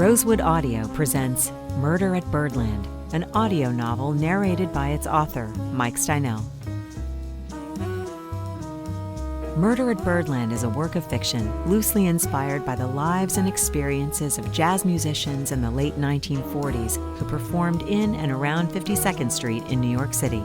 Rosewood Audio presents Murder at Birdland, an audio novel narrated by its author, Mike Steinell. Murder at Birdland is a work of fiction loosely inspired by the lives and experiences of jazz musicians in the late 1940s who performed in and around 52nd Street in New York City.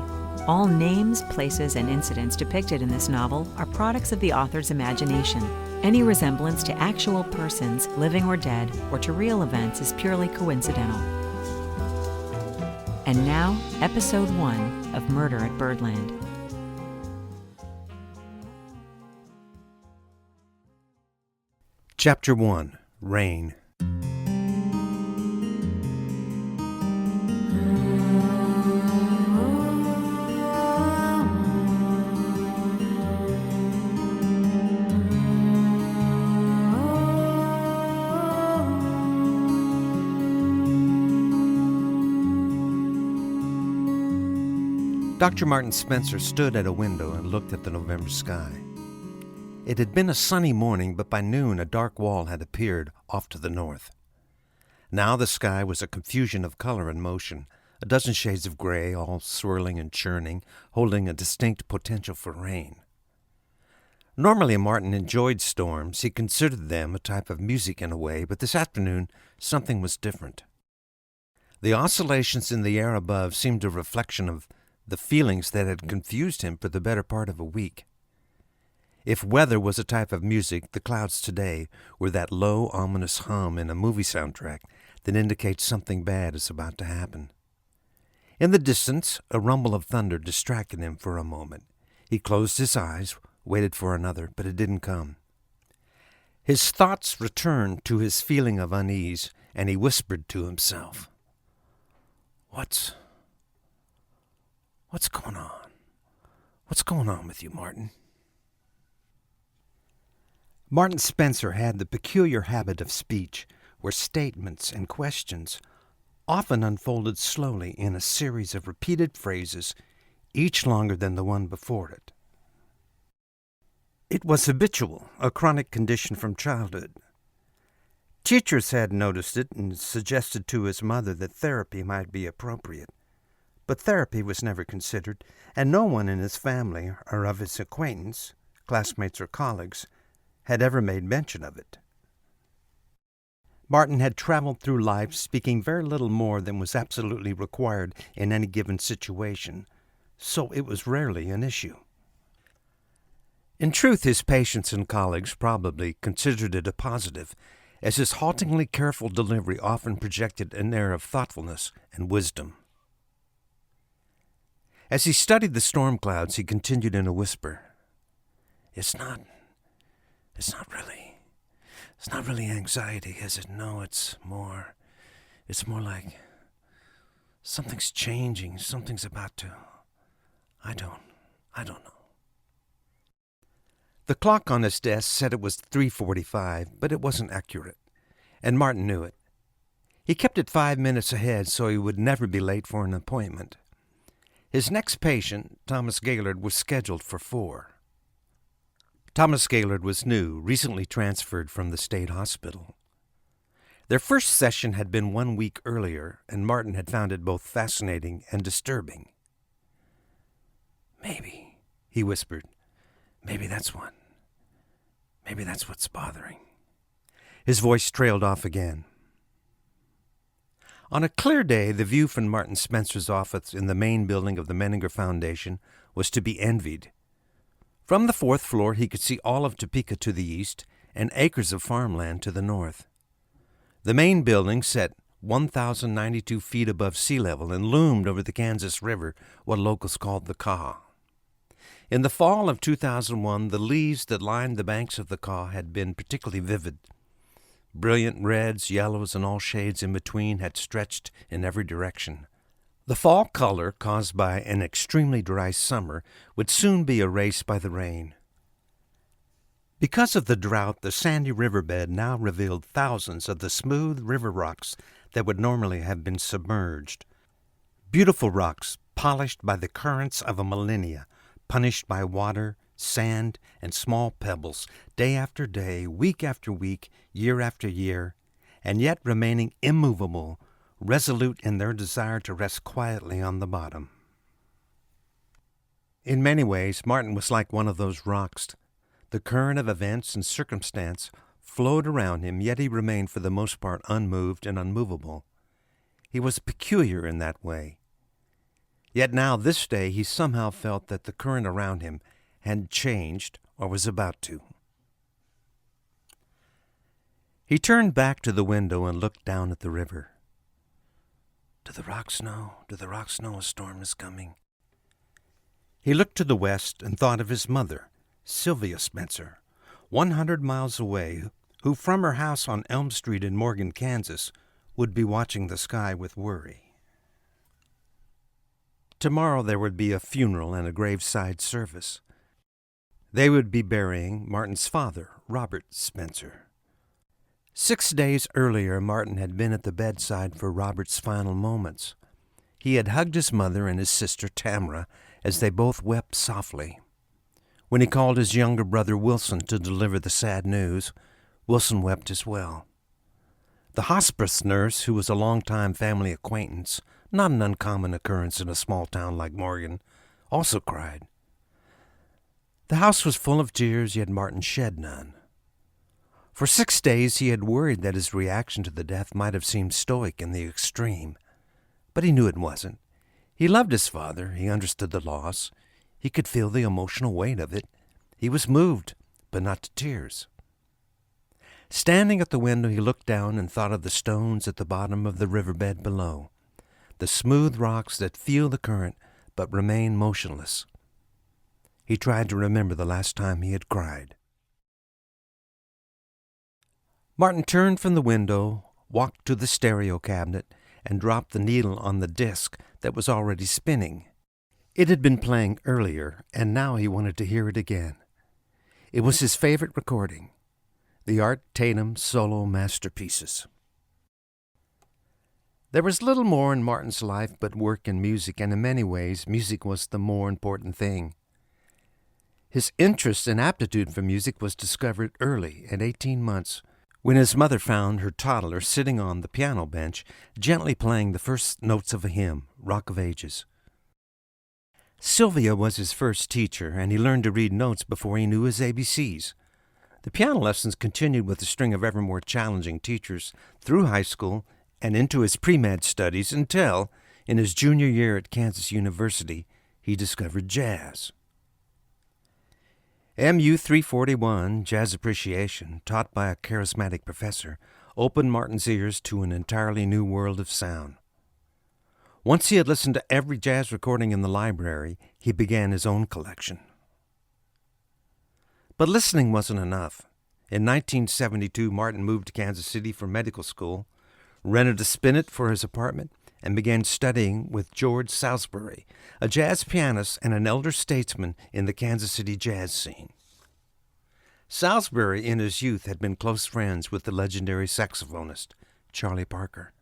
All names, places, and incidents depicted in this novel are products of the author's imagination. Any resemblance to actual persons, living or dead, or to real events is purely coincidental. And now, Episode 1 of Murder at Birdland. Chapter 1. Rain. Dr. Martin Spencer stood at a window and looked at the November sky. It had been a sunny morning, but by noon a dark wall had appeared off to the north. Now the sky was a confusion of color and motion, a dozen shades of gray, all swirling and churning, holding a distinct potential for rain. Normally Martin enjoyed storms. He considered them a type of music in a way, but this afternoon something was different. The oscillations in the air above seemed a reflection of the feelings that had confused him for the better part of a week. If weather was a type of music, the clouds today were that low, ominous hum in a movie soundtrack that indicates something bad is about to happen. In the distance, a rumble of thunder distracted him for a moment. He closed his eyes, waited for another, but it didn't come. His thoughts returned to his feeling of unease, and he whispered to himself, What's going on? What's going on with you, Martin? Martin Spencer had the peculiar habit of speech where statements and questions often unfolded slowly in a series of repeated phrases, each longer than the one before it. It was habitual, a chronic condition from childhood. Teachers had noticed it and suggested to his mother that therapy might be appropriate. But therapy was never considered, and no one in his family or of his acquaintance, classmates or colleagues, had ever made mention of it. Martin had traveled through life speaking very little more than was absolutely required in any given situation, so it was rarely an issue. In truth, his patients and colleagues probably considered it a positive, as his haltingly careful delivery often projected an air of thoughtfulness and wisdom. As he studied the storm clouds, he continued in a whisper, It's not really anxiety, is it? No, it's more like something's changing, something's about to, I don't know. The clock on his desk said it was 3:45, but it wasn't accurate, and Martin knew it. He kept it 5 minutes ahead so he would never be late for an appointment. His next patient, Thomas Gaylord, was scheduled for 4. Thomas Gaylord was new, recently transferred from the state hospital. Their first session had been 1 week earlier, and Martin had found it both fascinating and disturbing. Maybe, he whispered, maybe that's what's bothering. His voice trailed off again. On a clear day, the view from Martin Spencer's office in the main building of the Menninger Foundation was to be envied. From the 4th floor, he could see all of Topeka to the east and acres of farmland to the north. The main building sat 1,092 feet above sea level and loomed over the Kansas River, what locals called the Kaw. In the fall of 2001, the leaves that lined the banks of the Kaw had been particularly vivid. Brilliant reds, yellows, and all shades in between had stretched in every direction. The fall color, caused by an extremely dry summer, would soon be erased by the rain. Because of the drought, the sandy riverbed now revealed thousands of the smooth river rocks that would normally have been submerged. Beautiful rocks, polished by the currents of a millennia, punished by water, sand, and small pebbles, day after day, week after week, year after year, and yet remaining immovable, resolute in their desire to rest quietly on the bottom. In many ways, Martin was like one of those rocks. The current of events and circumstance flowed around him, yet he remained for the most part unmoved and unmovable. He was peculiar in that way. Yet now, this day, he somehow felt that the current around him had changed or was about to. He turned back to the window and looked down at the river. Do the rocks know? Do the rocks know a storm is coming? He looked to the west and thought of his mother, Sylvia Spencer, 100 miles away, who from her house on Elm Street in Morgan, Kansas, would be watching the sky with worry. Tomorrow there would be a funeral and a graveside service. They would be burying Martin's father, Robert Spencer. 6 days earlier, Martin had been at the bedside for Robert's final moments. He had hugged his mother and his sister Tamara as they both wept softly. When he called his younger brother Wilson to deliver the sad news, Wilson wept as well. The hospice nurse, who was a long-time family acquaintance, not an uncommon occurrence in a small town like Morgan, also cried. The house was full of tears, yet Martin shed none. For 6 days he had worried that his reaction to the death might have seemed stoic in the extreme. But he knew it wasn't. He loved his father. He understood the loss. He could feel the emotional weight of it. He was moved, but not to tears. Standing at the window, he looked down and thought of the stones at the bottom of the riverbed below, the smooth rocks that feel the current but remain motionless. He tried to remember the last time he had cried. Martin turned from the window, walked to the stereo cabinet, and dropped the needle on the disc that was already spinning. It had been playing earlier, and now he wanted to hear it again. It was his favorite recording, the Art Tatum solo masterpieces. There was little more in Martin's life but work and music, and in many ways, music was the more important thing. His interest and aptitude for music was discovered early, at 18 months, when his mother found her toddler sitting on the piano bench, gently playing the first notes of a hymn, Rock of Ages. Sylvia was his first teacher, and he learned to read notes before he knew his ABCs. The piano lessons continued with a string of ever more challenging teachers through high school and into his pre-med studies until, in his junior year at Kansas University, he discovered jazz. MU 341, Jazz Appreciation, taught by a charismatic professor, opened Martin's ears to an entirely new world of sound. Once he had listened to every jazz recording in the library, he began his own collection. But listening wasn't enough. In 1972, Martin moved to Kansas City for medical school, rented a spinet for his apartment, and began studying with George Salisbury, a jazz pianist and an elder statesman in the Kansas City jazz scene. Salisbury, in his youth, had been close friends with the legendary saxophonist, Charlie Parker.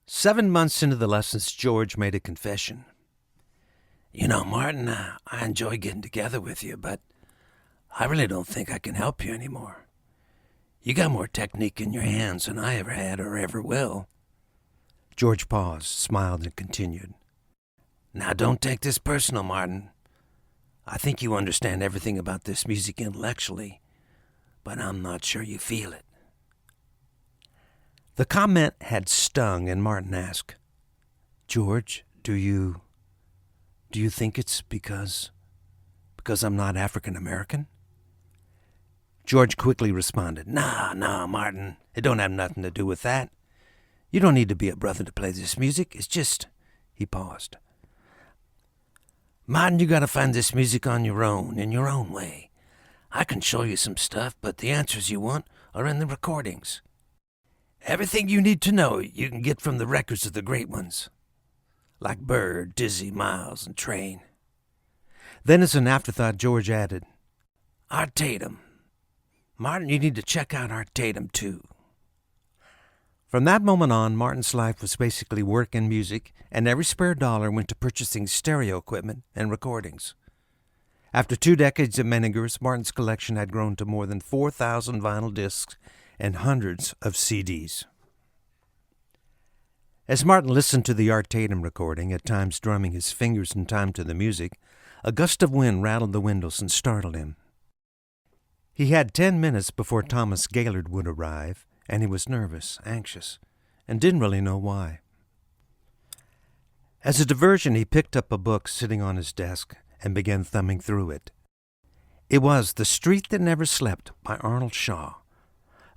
7 months into the lessons, George made a confession. You know, Martin, I enjoy getting together with you, but I really don't think I can help you anymore. You got more technique in your hands than I ever had or ever will. George paused, smiled, and continued. Now, don't take this personal, Martin. I think you understand everything about this music intellectually, but I'm not sure you feel it. The comment had stung, and Martin asked, George, do you think it's because I'm not African American? George quickly responded, No, Martin, it don't have nothing to do with that. You don't need to be a brother to play this music. It's just... He paused. Martin, you gotta find this music on your own, in your own way. I can show you some stuff, but the answers you want are in the recordings. Everything you need to know you can get from the records of the great ones, like Bird, Dizzy, Miles, and Train. Then as an afterthought, George added, Art Tatum. Martin, you need to check out Art Tatum, too. From that moment on, Martin's life was basically work and music, and every spare dollar went to purchasing stereo equipment and recordings. After 2 decades at Menninger's, Martin's collection had grown to more than 4,000 vinyl discs and hundreds of CDs. As Martin listened to the Art Tatum recording, at times drumming his fingers in time to the music, a gust of wind rattled the windows and startled him. He had 10 minutes before Thomas Gaylord would arrive, and he was nervous, anxious, and didn't really know why. As a diversion, he picked up a book sitting on his desk and began thumbing through it. It was The Street That Never Slept by Arnold Shaw,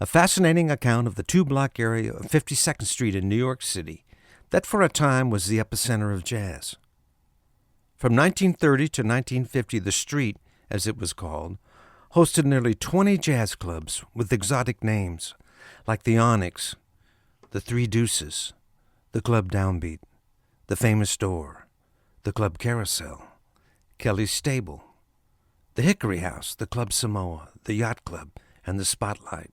a fascinating account of the two-block area of 52nd Street in New York City that for a time was the epicenter of jazz. From 1930 to 1950, the street, as it was called, hosted nearly 20 jazz clubs with exotic names like the Onyx, the Three Deuces, the Club Downbeat, the Famous Door, the Club Carousel, Kelly's Stable, the Hickory House, the Club Samoa, the Yacht Club, and the Spotlight.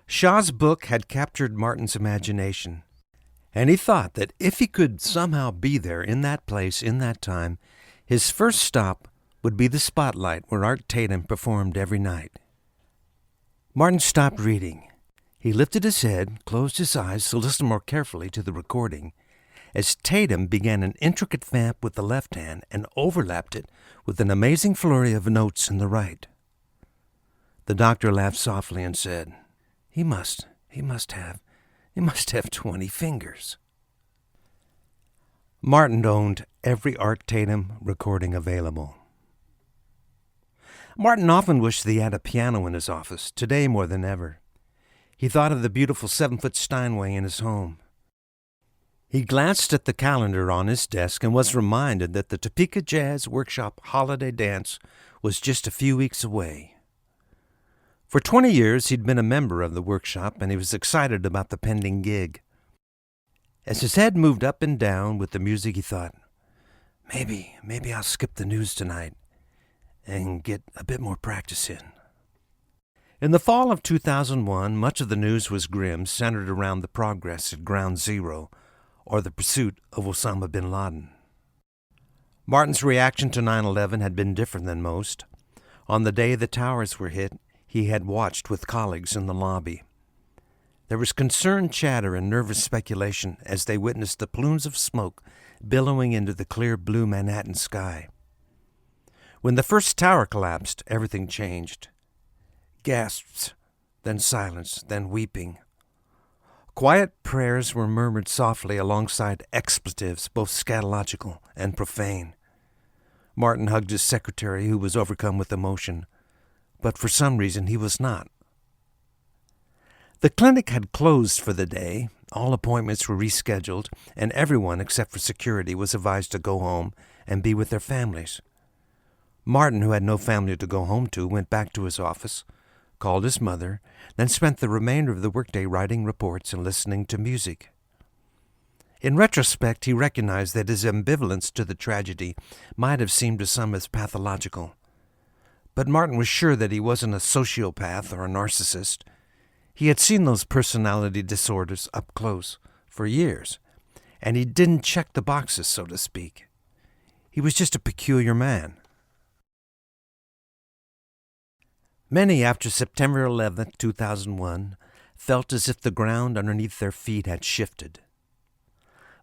Shaw's book had captured Martin's imagination, and he thought that if he could somehow be there in that place, in that time, his first stop would be the Spotlight where Art Tatum performed every night. Martin stopped reading. He lifted his head, closed his eyes to listen more carefully to the recording, as Tatum began an intricate vamp with the left hand and overlapped it with an amazing flurry of notes in the right. The doctor laughed softly and said, He must have 20 fingers. Martin owned every Art Tatum recording available. Martin often wished that he had a piano in his office, today more than ever. He thought of the beautiful 7-foot Steinway in his home. He glanced at the calendar on his desk and was reminded that the Topeka Jazz Workshop Holiday Dance was just a few weeks away. For 20 years he'd been a member of the workshop, and he was excited about the pending gig. As his head moved up and down with the music, he thought, maybe I'll skip the news tonight and get a bit more practice in. In the fall of 2001, much of the news was grim, centered around the progress at Ground Zero, or the pursuit of Osama bin Laden. Martin's reaction to 9/11 had been different than most. On the day the towers were hit, he had watched with colleagues in the lobby. There was concerned chatter and nervous speculation as they witnessed the plumes of smoke billowing into the clear blue Manhattan sky. When the first tower collapsed, everything changed. Gasps, then silence, then weeping. Quiet prayers were murmured softly alongside expletives, both scatological and profane. Martin hugged his secretary, who was overcome with emotion, but for some reason he was not. The clinic had closed for the day. All appointments were rescheduled, and everyone except for security was advised to go home and be with their families. Martin, who had no family to go home to, went back to his office, called his mother, then spent the remainder of the workday writing reports and listening to music. In retrospect, he recognized that his ambivalence to the tragedy might have seemed to some as pathological. But Martin was sure that he wasn't a sociopath or a narcissist. He had seen those personality disorders up close for years, and he didn't check the boxes, so to speak. He was just a peculiar man. Many, after September 11, 2001, felt as if the ground underneath their feet had shifted.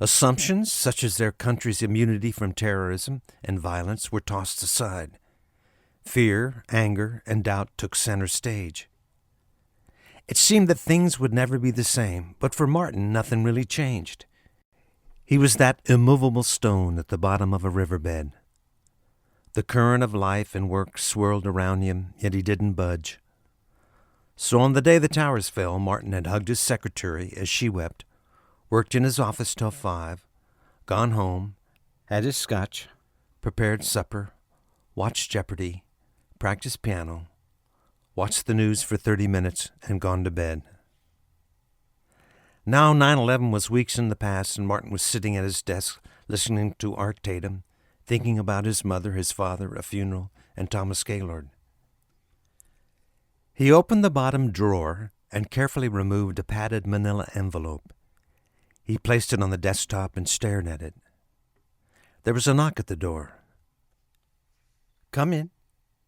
Assumptions, such as their country's immunity from terrorism and violence, were tossed aside. Fear, anger, and doubt took center stage. It seemed that things would never be the same, but for Martin, nothing really changed. He was that immovable stone at the bottom of a riverbed. The current of life and work swirled around him, yet he didn't budge. So on the day the towers fell, Martin had hugged his secretary as she wept, worked in his office till 5, gone home, had his scotch, prepared supper, watched Jeopardy, practiced piano, watched the news for 30 minutes, and gone to bed. Now 9/11 was weeks in the past, and Martin was sitting at his desk listening to Art Tatum, thinking about his mother, his father, a funeral, and Thomas Gaylord. He opened the bottom drawer and carefully removed a padded manila envelope. He placed it on the desktop and stared at it. There was a knock at the door. "Come in,"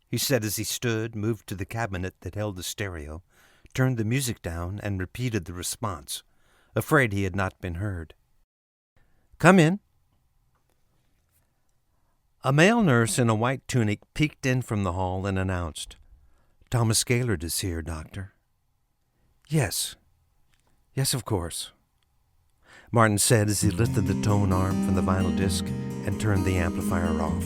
he said as he stood, moved to the cabinet that held the stereo, turned the music down and repeated the response, afraid he had not been heard. "Come in." A male nurse in a white tunic peeked in from the hall and announced, "Thomas Gaylord is here, doctor." Yes, of course," Martin said as he lifted the tone arm from the vinyl disc and turned the amplifier off.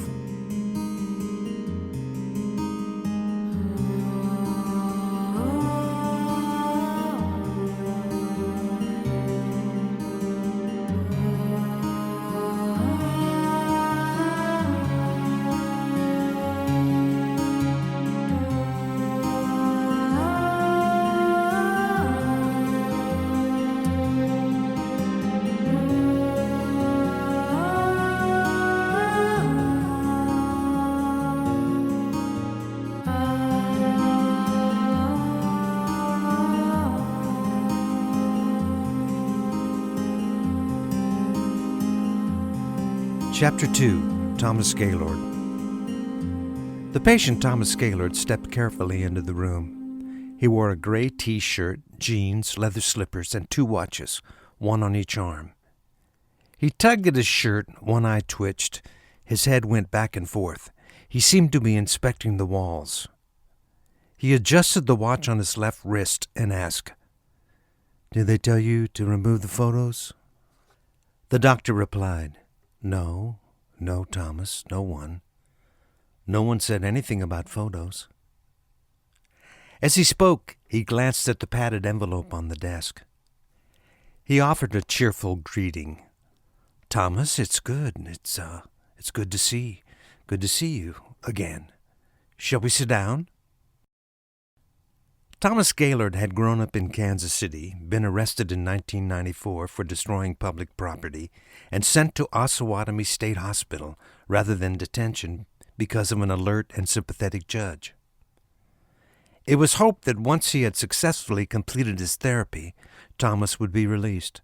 Chapter 2, Thomas Gaylord. The patient, Thomas Gaylord, stepped carefully into the room. He wore a gray T-shirt, jeans, leather slippers, and 2 watches, one on each arm. He tugged at his shirt, one eye twitched, his head went back and forth. He seemed to be inspecting the walls. He adjusted the watch on his left wrist and asked, "Did they tell you to remove the photos?" The doctor replied, No, Thomas, no one. No one said anything about photos." As he spoke, he glanced at the padded envelope on the desk. He offered a cheerful greeting. "Thomas, it's good. It's good to see you again. Shall we sit down?" Thomas Gaylord had grown up in Kansas City, been arrested in 1994 for destroying public property, and sent to Osawatomie State Hospital rather than detention because of an alert and sympathetic judge. It was hoped that once he had successfully completed his therapy, Thomas would be released.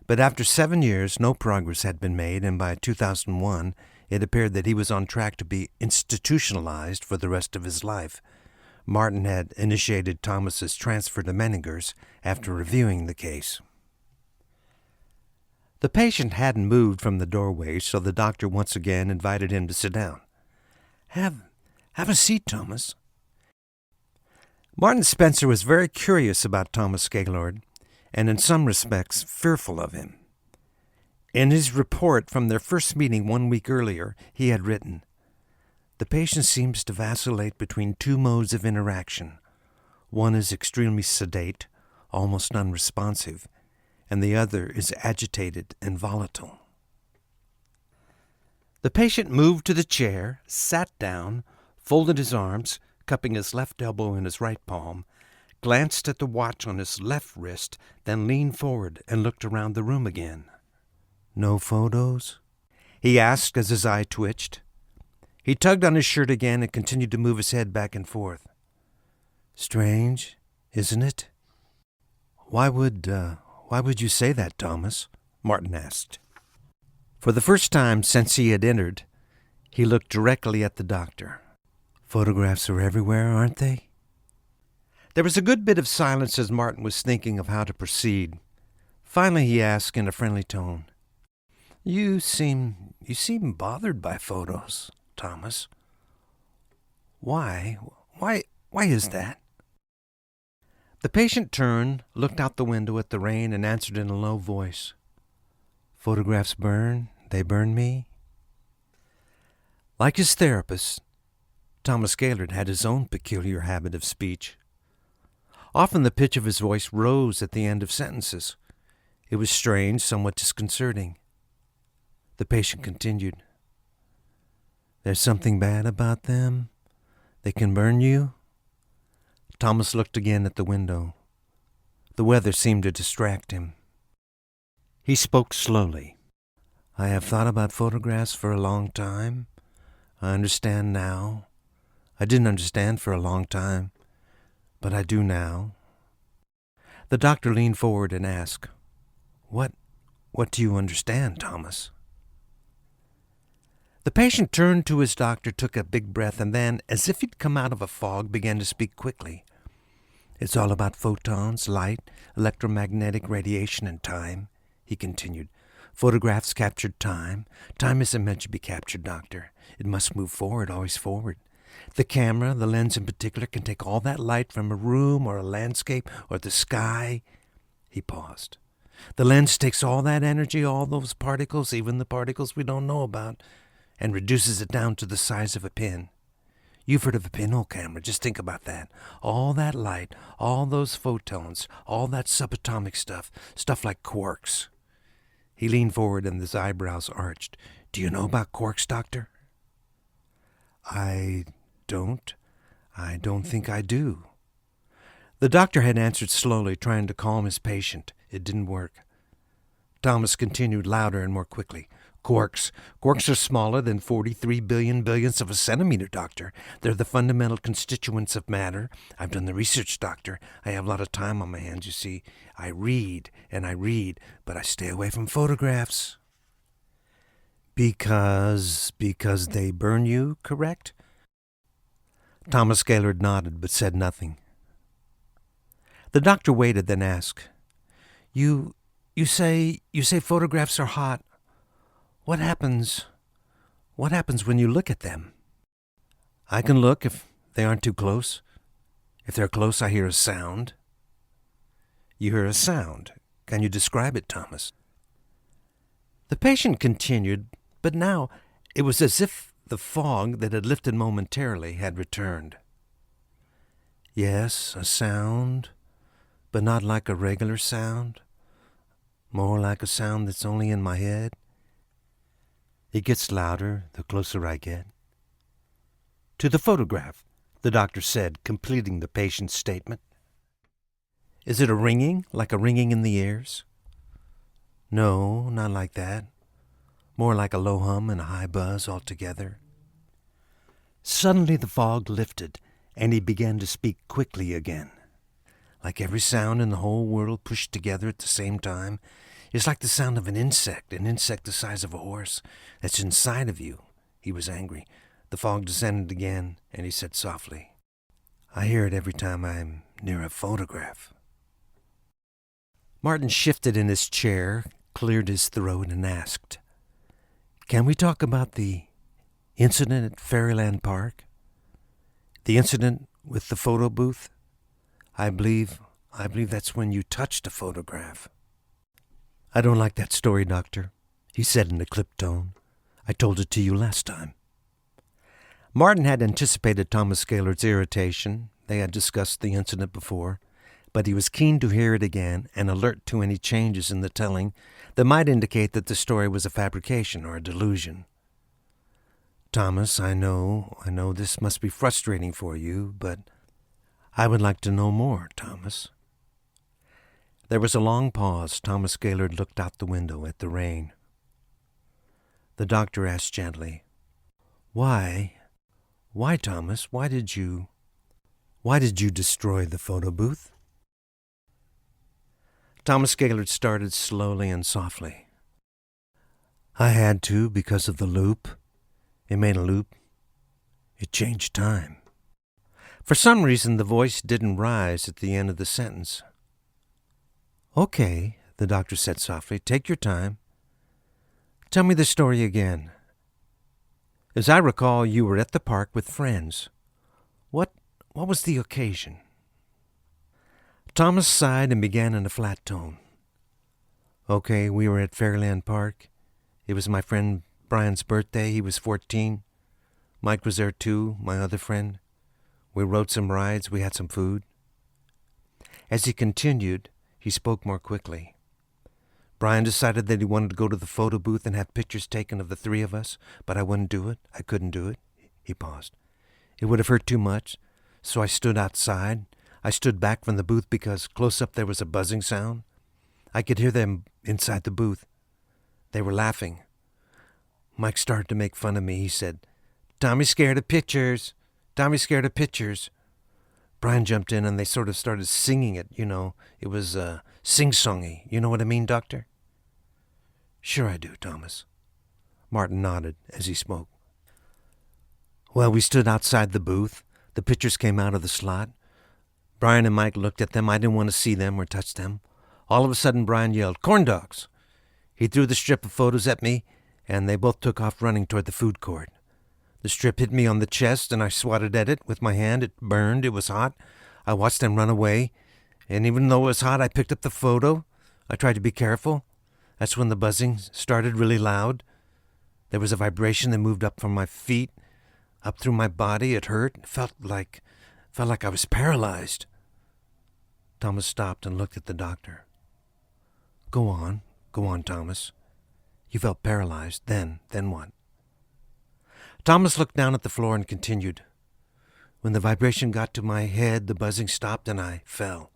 But after 7 years, no progress had been made, and by 2001, it appeared that he was on track to be institutionalized for the rest of his life. Martin had initiated Thomas's transfer to Menninger's after reviewing the case. The patient hadn't moved from the doorway, so the doctor once again invited him to sit down. Have a seat, Thomas." Martin Spencer was very curious about Thomas Gaylord, and in some respects fearful of him. In his report from their first meeting 1 week earlier, he had written, "The patient seems to vacillate between 2 modes of interaction. One is extremely sedate, almost unresponsive, and the other is agitated and volatile." The patient moved to the chair, sat down, folded his arms, cupping his left elbow in his right palm, glanced at the watch on his left wrist, then leaned forward and looked around the room again. "No photos?" he asked as his eye twitched. He tugged on his shirt again and continued to move his head back and forth. "Strange, isn't it?" Why would you say that, Thomas?" Martin asked. For the first time since he had entered, he looked directly at the doctor. "Photographs are everywhere, aren't they?" There was a good bit of silence as Martin was thinking of how to proceed. Finally he asked in a friendly tone, You seem bothered by photos, Thomas. Why is that?" The patient turned, looked out the window at the rain, and answered in a low voice, "Photographs burn, they burn me." Like his therapist, Thomas Gaylord had his own peculiar habit of speech. Often the pitch of his voice rose at the end of sentences. It was strange, somewhat disconcerting. The patient continued, "There's something bad about them? They can burn you?" Thomas looked again at the window. The weather seemed to distract him. He spoke slowly. "I have thought about photographs for a long time. I understand now. I didn't understand for a long time, but I do now." The doctor leaned forward and asked, What do you understand, Thomas?" The patient turned to his doctor, took a big breath, and then, as if he'd come out of a fog, began to speak quickly. It's all about photons, light, electromagnetic radiation, and time, he continued. Photographs captured time. Time isn't meant to be captured, Doctor. It must move forward, always forward. The camera, the lens in particular, can take all that light from a room or a landscape or the sky. He paused. The lens takes all that energy, all those particles, even the particles we don't know about, and reduces it down to the size of a pin. You've heard of a pinhole camera. Just think about that. All that light, all those photons, all that subatomic stuff like quarks. He leaned forward and his eyebrows arched. Do you know about quarks, Doctor? I don't think I do. The doctor had answered slowly, trying to calm his patient. It didn't work. Thomas continued louder and more quickly. Quarks are smaller than 43 billion billionths of a centimeter, Doctor. They're the fundamental constituents of matter. I've done the research, Doctor. I have a lot of time on my hands, you see. I read, but I stay away from photographs. Because they burn you, correct? Thomas Gaylord nodded, but said nothing. The doctor waited, then asked, You say photographs are hot. What happens when you look at them? I can look if they aren't too close. If they're close, I hear a sound. You hear a sound. Can you describe it, Thomas? The patient continued, but now it was as if the fog that had lifted momentarily had returned. Yes, a sound, but not like a regular sound. More like a sound that's only in my head. It gets louder the closer I get. To the photograph, the doctor said, completing the patient's statement. Is it a ringing, like a ringing in the ears? No, not like that. More like a low hum and a high buzz altogether. Suddenly the fog lifted, and he began to speak quickly again. Like every sound in the whole world pushed together at the same time. It's like the sound of an insect the size of a horse, that's inside of you. He was angry. The fog descended again, and he said softly, I hear it every time I'm near a photograph. Martin shifted in his chair, cleared his throat, and asked, Can we talk about the incident at Fairyland Park? The incident with the photo booth? I believe that's when you touched a photograph. I don't like that story, Doctor, he said in a clipped tone. I told it to you last time. Martin had anticipated Thomas Gaylord's irritation. They had discussed the incident before, but he was keen to hear it again and alert to any changes in the telling that might indicate that the story was a fabrication or a delusion. Thomas, I know this must be frustrating for you, but I would like to know more, Thomas. There was a long pause. Thomas Gaylord looked out the window at the rain. The doctor asked gently, Why, Thomas, why did you destroy the photo booth? Thomas Gaylord started slowly and softly. I had to because of the loop. It made a loop. It changed time. For some reason, the voice didn't rise at the end of the sentence. Okay, the doctor said softly. Take your time. Tell me the story again. As I recall, you were at the park with friends. What was the occasion? Thomas sighed and began in a flat tone. Okay, we were at Fairyland Park. It was my friend Brian's birthday. He was 14. Mike was there too, my other friend. We rode some rides. We had some food. As he continued, he spoke more quickly. Brian decided that he wanted to go to the photo booth and have pictures taken of the three of us, but I wouldn't do it. I couldn't do it. He paused. It would have hurt too much, so I stood outside. I stood back from the booth because close up there was a buzzing sound. I could hear them inside the booth. They were laughing. Mike started to make fun of me. He said, Tommy's scared of pictures. Tommy's scared of pictures. Brian jumped in and they sort of started singing it, you know. It was sing-songy. You know what I mean, Doctor? Sure I do, Thomas. Martin nodded as he spoke. Well, we stood outside the booth. The pictures came out of the slot. Brian and Mike looked at them. I didn't want to see them or touch them. All of a sudden, Brian yelled, "Corn dogs!" He threw the strip of photos at me, and they both took off running toward the food court. The strip hit me on the chest, and I swatted at it with my hand. It burned. It was hot. I watched them run away, and even though it was hot, I picked up the photo. I tried to be careful. That's when the buzzing started really loud. There was a vibration that moved up from my feet, up through my body. It hurt. It felt like I was paralyzed. Thomas stopped and looked at the doctor. Go on, Thomas. You felt paralyzed. Then what? Thomas looked down at the floor and continued. When the vibration got to my head, the buzzing stopped and I fell.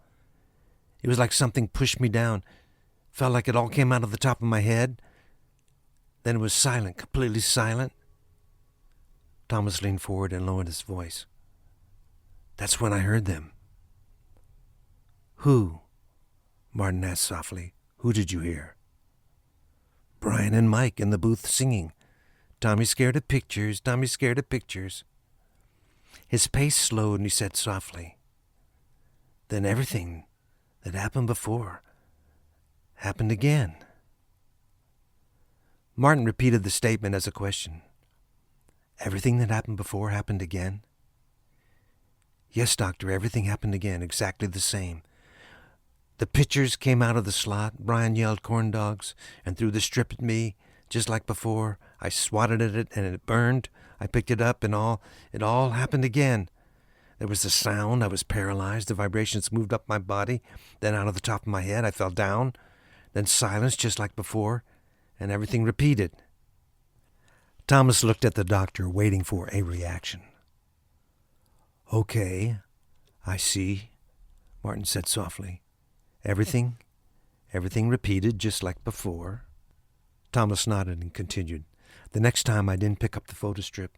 It was like something pushed me down. Felt like it all came out of the top of my head. Then it was silent, completely silent. Thomas leaned forward and lowered his voice. That's when I heard them. Who? Martin asked softly. Who did you hear? Brian and Mike in the booth singing. Tommy's scared of pictures, Tommy's scared of pictures. His pace slowed and he said softly, then everything that happened before happened again. Martin repeated the statement as a question. Everything that happened before happened again? Yes, doctor, everything happened again, exactly the same. The pictures came out of the slot. Brian yelled corn dogs and threw the strip at me, just like before. I swatted at it and it burned. I picked it up and it all happened again. There was a sound. I was paralyzed. The vibrations moved up my body. Then out of the top of my head, I fell down. Then silence, just like before, and everything repeated. Thomas looked at the doctor, waiting for a reaction. Okay, I see, Martin said softly. Everything repeated just like before. Thomas nodded and continued. The next time I didn't pick up the photo strip.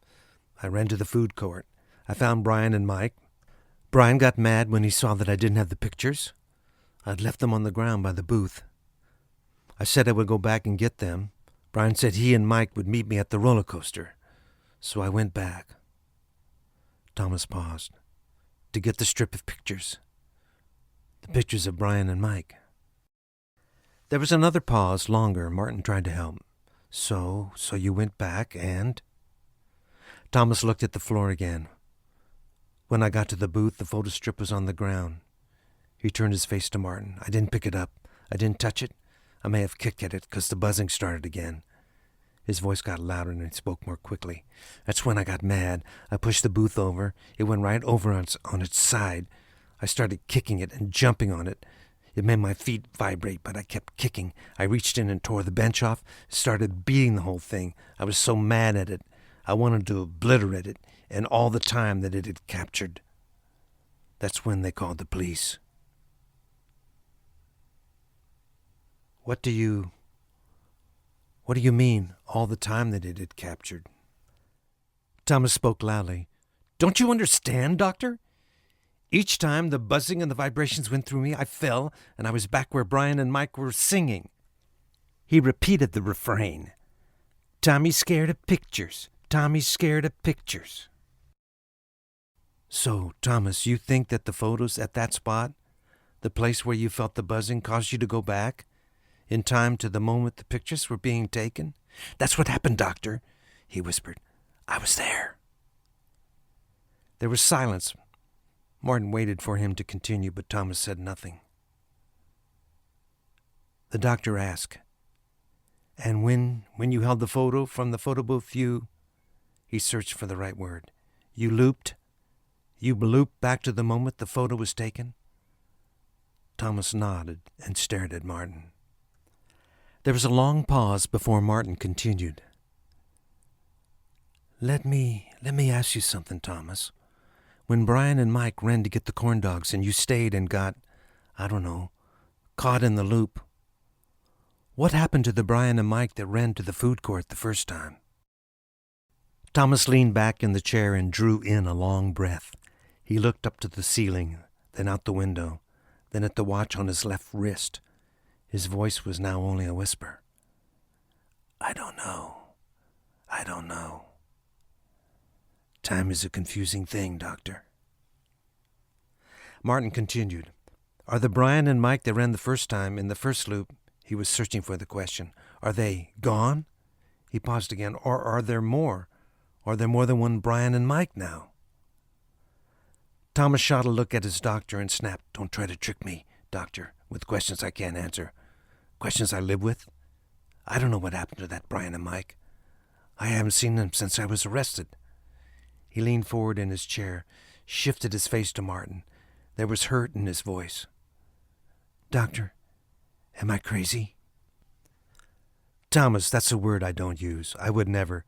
I ran to the food court. I found Brian and Mike. Brian got mad when he saw that I didn't have the pictures. I'd left them on the ground by the booth. I said I would go back and get them. Brian said he and Mike would meet me at the roller coaster. So I went back. Thomas paused. To get the strip of pictures. The pictures of Brian and Mike. There was another pause, longer. Martin tried to help. So you went back and... Thomas looked at the floor again. When I got to the booth, the photo strip was on the ground. He turned his face to Martin. I didn't pick it up. I didn't touch it. I may have kicked at it because the buzzing started again. His voice got louder and he spoke more quickly. That's when I got mad. I pushed the booth over. It went right over on its side. I started kicking it and jumping on it. It made my feet vibrate, but I kept kicking. I reached in and tore the bench off, started beating the whole thing. I was so mad at it. I wanted to obliterate it, and all the time that it had captured. That's when they called the police. What do you mean, all the time that it had captured? Thomas spoke loudly. Don't you understand, Doctor? Each time the buzzing and the vibrations went through me, I fell, and I was back where Brian and Mike were singing. He repeated the refrain. Tommy's scared of pictures. Tommy's scared of pictures. So, Thomas, you think that the photos at that spot, the place where you felt the buzzing, caused you to go back in time to the moment the pictures were being taken? That's what happened, Doctor, he whispered. I was there. There was silence. Martin waited for him to continue, but Thomas said nothing. The doctor asked, and when you held the photo from the photo booth, he searched for the right word, you looped back to the moment the photo was taken? Thomas nodded and stared at Martin. There was a long pause before Martin continued. Let me ask you something, Thomas. When Brian and Mike ran to get the corn dogs and you stayed and got, caught in the loop, what happened to the Brian and Mike that ran to the food court the first time? Thomas leaned back in the chair and drew in a long breath. He looked up to the ceiling, then out the window, then at the watch on his left wrist. His voice was now only a whisper. I don't know. Time is a confusing thing, Doctor. Martin continued. Are the Brian and Mike that ran the first time in the first loop? He was searching for the question. Are they gone? He paused again. Or are there more? Are there more than one Brian and Mike now? Thomas shot a look at his doctor and snapped, Don't try to trick me, doctor, with questions I can't answer. Questions I live with? I don't know what happened to that Brian and Mike. I haven't seen them since I was arrested. He leaned forward in his chair, shifted his face to Martin. There was hurt in his voice. Doctor, am I crazy? Thomas, that's a word I don't use. I would never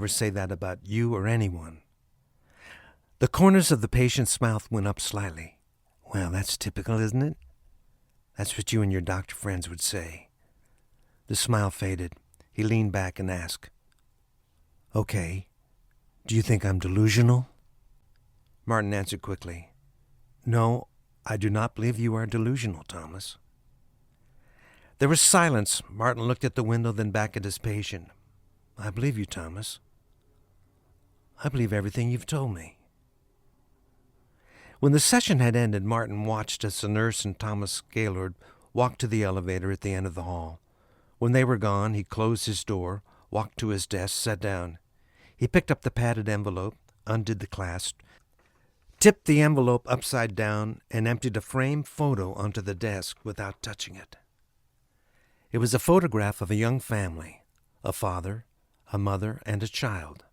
say that about you or anyone. The corners of the patient's mouth went up slightly. Well, that's typical, isn't it? That's what you and your doctor friends would say. The smile faded. He leaned back and asked, Okay, do you think I'm delusional? Martin answered quickly, No, I do not believe you are delusional, Thomas. There was silence. Martin looked at the window, then back at his patient. I believe you, Thomas. I believe everything you've told me. When the session had ended, Martin watched as the nurse and Thomas Gaylord walked to the elevator at the end of the hall. When they were gone, he closed his door, walked to his desk, sat down. He picked up the padded envelope, undid the clasp, tipped the envelope upside down, and emptied a framed photo onto the desk without touching it. It was a photograph of a young family, a father, a mother, and a child.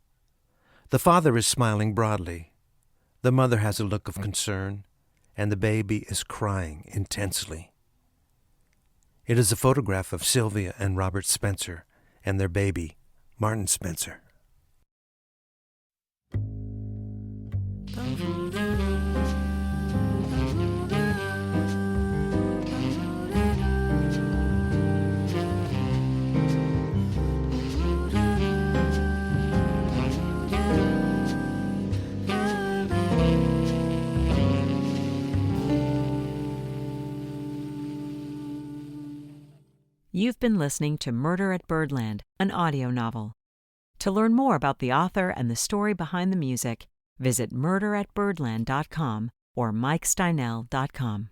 The father is smiling broadly. The mother has a look of concern, and the baby is crying intensely. It is a photograph of Sylvia and Robert Spencer and their baby, Martin Spencer. You've been listening to Murder at Birdland, an audio novel. To learn more about the author and the story behind the music, visit murderatbirdland.com or mikesteinell.com.